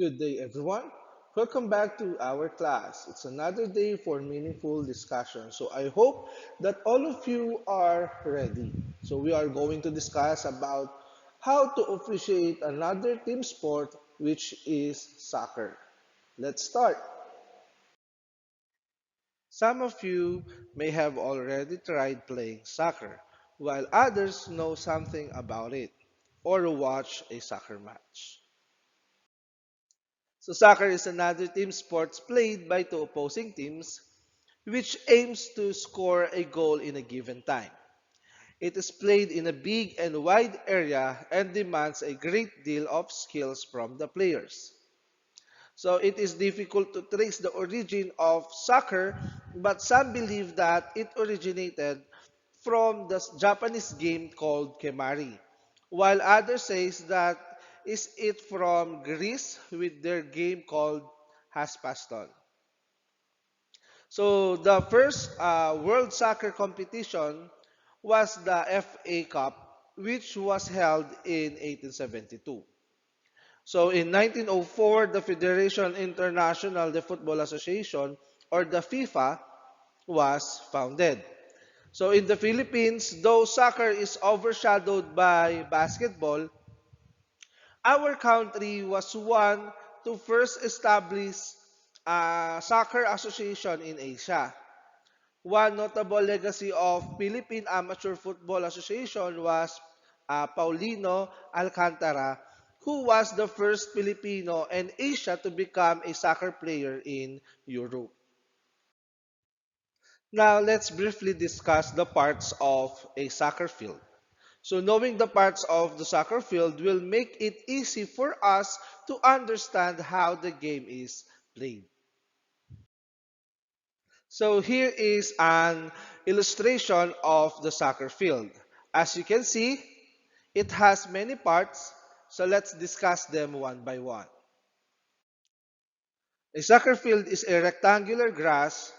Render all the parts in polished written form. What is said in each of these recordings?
Good day, everyone. Welcome back to our class. It's another day for meaningful discussion. So I hope that all of you are ready. So we are going to discuss about how to appreciate another team sport, which is soccer. Let's start. Some of you may have already tried playing soccer, while others know something about it or watch a soccer match. So soccer is another team sports played by two opposing teams which aims to score a goal in a given time. It is played in a big and wide area and demands a great deal of skills from the players. So it is difficult to trace the origin of soccer, but some believe that it originated from the Japanese game called kemari, while others says that is it from Greece with their game called haspaston. So the first World Soccer competition was the FA Cup, which was held in 1872. So in 1904, the Federation International de Football Association, or the FIFA, was founded. So in the Philippines, though soccer is overshadowed by basketball, our country was one to first establish a soccer association in Asia. One notable legacy of Philippine Amateur Football Association was Paulino Alcantara, who was the first Filipino and Asia to become a soccer player in Europe. Now, let's briefly discuss the parts of a soccer field. So, knowing the parts of the soccer field will make it easy for us to understand how the game is played. So here is an illustration of the soccer field. As you can see, it has many parts, so let's discuss them one by one. A soccer field is a rectangular grass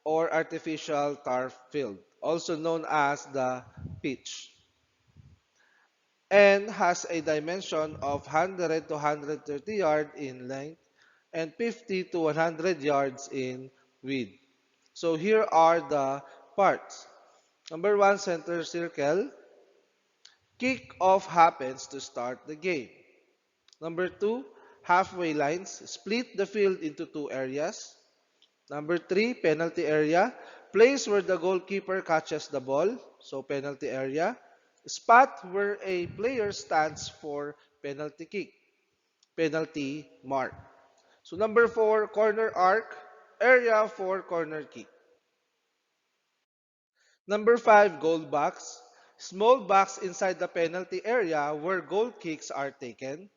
or artificial turf field, also known as the pitch, and has a dimension of 100 to 130 yards in length and 50 to 100 yards in width. So here are the parts. Number one, center circle. Kick-off happens to start the game. Number two, halfway lines. Split the field into two areas. Number three, penalty area. Place where the goalkeeper catches the ball. So penalty area. Spot where a player stands for penalty kick. Penalty mark. So number four, corner arc. Area for corner kick. Number five, goal box. Small box inside the penalty area where goal kicks are taken.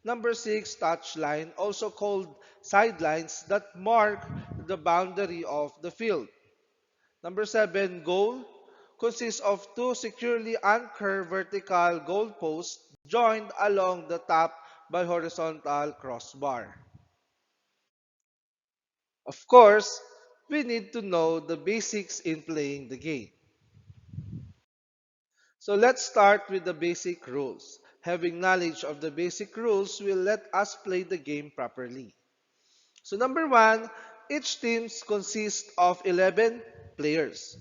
Number six, touch line, also called sidelines that mark the boundary of the field. Number seven, goal, consists of two securely anchored vertical goal posts joined along the top by horizontal crossbar. Of course, we need to know the basics in playing the game. So let's start with the basic rules. Having knowledge of the basic rules will let us play the game properly. So number one, each team consists of 11 players.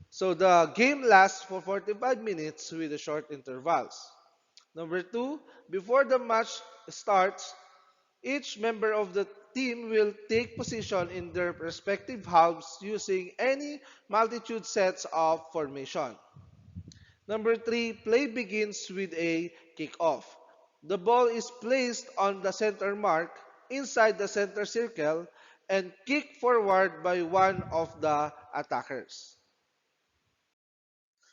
So the game lasts for 45 minutes with the short intervals. Number two, before the match starts, each member of the team will take position in their respective halves using any multitude sets of formation. Number three, play begins with a kickoff. The ball is placed on the center mark inside the center circle and kicked forward by one of the attackers.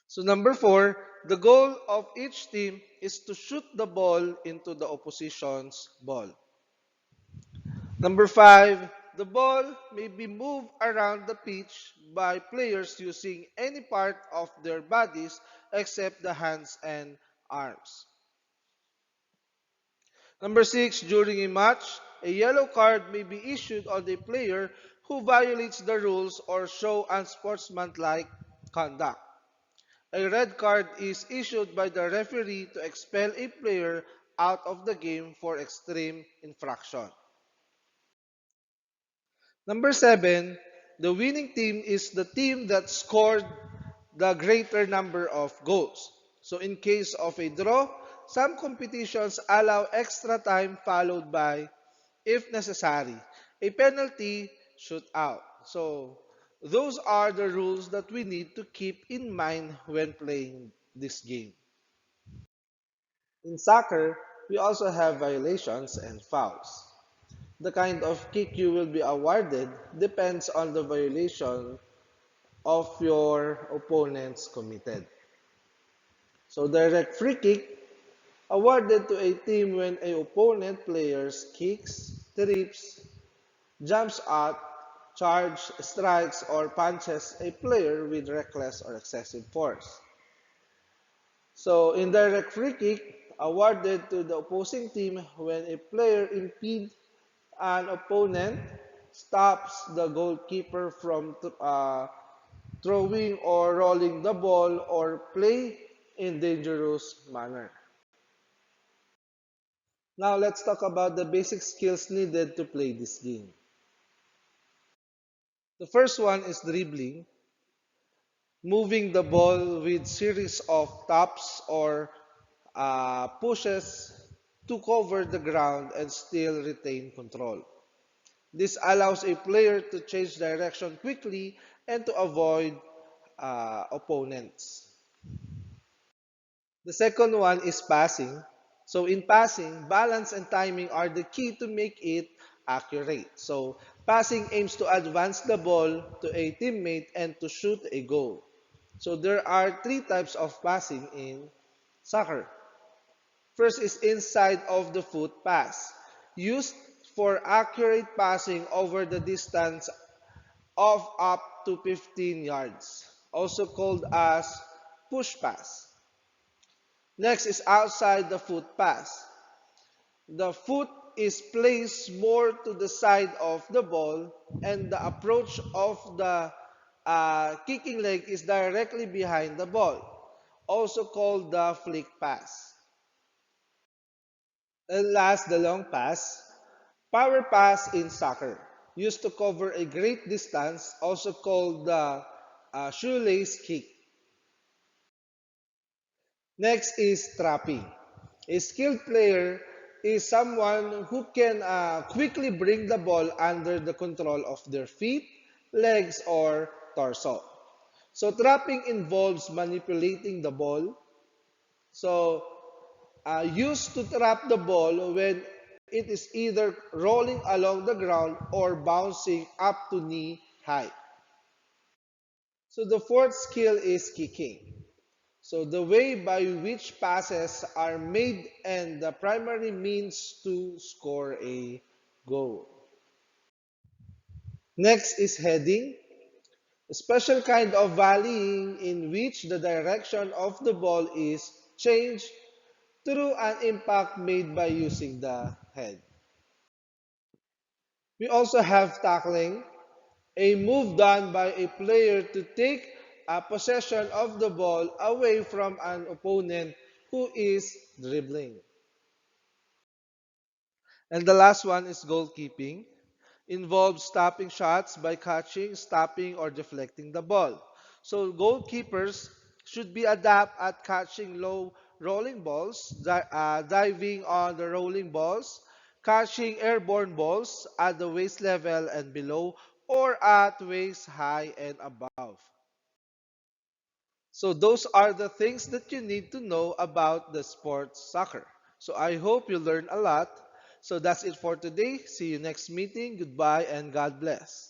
So number four, the goal of each team is to shoot the ball into the opposition's ball. Number five, the ball may be moved around the pitch by players using any part of their bodies except the hands and arms. Number six, during a match, a yellow card may be issued on a player who violates the rules or show unsportsmanlike conduct. A red card is issued by the referee to expel a player out of the game for extreme infraction. Number 7, the winning team is the team that scored the greater number of goals. So in case of a draw, some competitions allow extra time followed by, if necessary, a penalty shootout. So those are the rules that we need to keep in mind when playing this game. In soccer, we also have violations and fouls. The kind of kick you will be awarded depends on the violation of your opponents committed. So direct free kick awarded to a team when a opponent players kicks, trips, jumps out, charge, strikes, or punches a player with reckless or excessive force. So indirect free kick awarded to the opposing team when a player impedes an opponent, stops the goalkeeper from throwing or rolling the ball, or play in dangerous manner. Now let's talk about the basic skills needed to play this game. The first one is dribbling, moving the ball with series of taps or pushes to cover the ground and still retain control. This allows a player to change direction quickly and to avoid opponents. The second one is passing. So in passing, balance and timing are the key to make it accurate. So passing aims to advance the ball to a teammate and to shoot a goal. So there are three types of passing in soccer. First is inside of the foot pass, used for accurate passing over the distance of up to 15 yards, also called as push pass. Next is outside the foot pass. The foot is placed more to the side of the ball and the approach of the kicking leg is directly behind the ball, also called the flick pass. And last, the long pass. Power pass in soccer, used to cover a great distance, also called the shoelace kick. Next is trapping. A skilled player is someone who can quickly bring the ball under the control of their feet, legs, or torso. So trapping involves manipulating the ball. So used to trap the ball when it is either rolling along the ground or bouncing up to knee height. So the fourth skill is kicking. So the way by which passes are made and the primary means to score a goal. Next is heading, a special kind of volleying in which the direction of the ball is changed through an impact made by using the head. We also have tackling, a move done by a player to take a possession of the ball away from an opponent who is dribbling. And the last one is goalkeeping. Involves stopping shots by catching, stopping, or deflecting the ball. So goalkeepers should be adept at catching low rolling balls, diving on the rolling balls, catching airborne balls at the waist level and below, or at waist high and above. So those are the things that you need to know about the sport soccer. So I hope you learned a lot. So that's it for today. See you next meeting. Goodbye and God bless.